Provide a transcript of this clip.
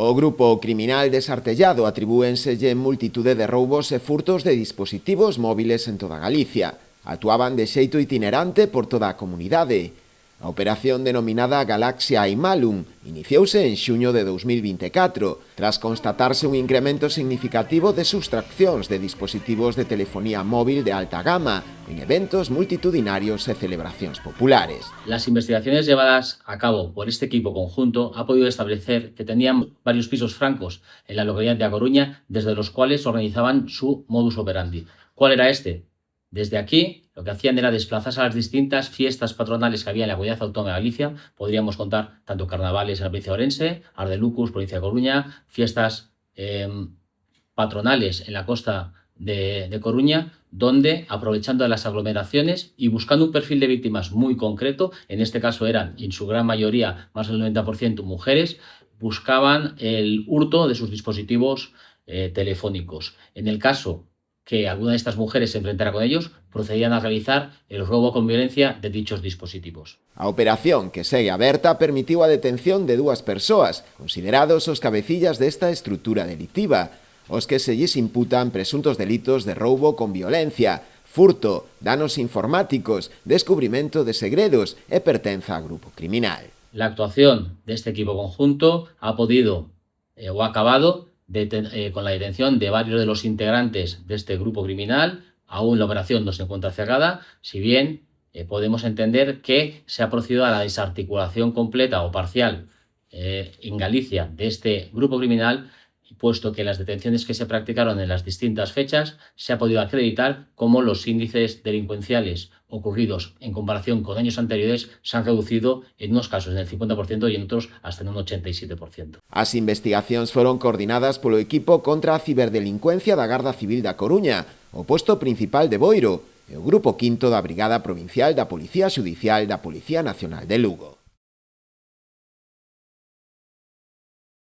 O grupo criminal desartellado atribúenselle multitude de roubos e furtos de dispositivos móviles en toda Galicia. Actuaban de xeito itinerante por toda a comunidade. A operación denominada Galaxia Imalum iniciouse en xuño de 2024, tras constatarse un incremento significativo de sustraccións de dispositivos de telefonía móvil de alta gama en eventos multitudinarios e celebracións populares. Las investigaciones llevadas a cabo por este equipo conjunto ha podido establecer que tenían varios pisos francos en la localidad de A Coruña, desde los cuales organizaban su modus operandi. ¿Cuál era este? Desde aquí, lo que hacían era desplazarse a las distintas fiestas patronales que había en la Comunidad Autónoma de Galicia. Podríamos contar tanto carnavales en la provincia de Orense, Ardelucus, provincia de Coruña, fiestas patronales en la costa de Coruña, donde, aprovechando las aglomeraciones y buscando un perfil de víctimas muy concreto, en este caso eran, en su gran mayoría, más del 90% mujeres, buscaban el hurto de sus dispositivos telefónicos. En el caso que alguna de estas mujeres se enfrentara con ellos, procedían a realizar el robo con violencia de dichos dispositivos. A operación, que segue aberta, permitiu a detención de 2 persoas, considerados os cabecillas desta estrutura delictiva, os que se lles imputan presuntos delitos de roubo con violencia, furto, danos informáticos, descubrimento de segredos e pertenza a grupo criminal. La actuación de este equipo conjunto ha podido o ha acabado con la detención de varios de los integrantes de este grupo criminal. Aún la operación no se encuentra cerrada, si bien podemos entender que se ha procedido a la desarticulación completa o parcial en Galicia de este grupo criminal, puesto que las detenciones que se practicaron en las distintas fechas se ha podido acreditar cómo los índices delincuenciales ocurridos en comparación con años anteriores se han reducido en unos casos en el 50% y en otros hasta en un 87%. As investigacións foron coordinadas polo equipo contra a ciberdelincuencia da Garda Civil da Coruña, o posto principal de Boiro, e o grupo quinto da Brigada Provincial da Policía Xudicial da Policía Nacional de Lugo.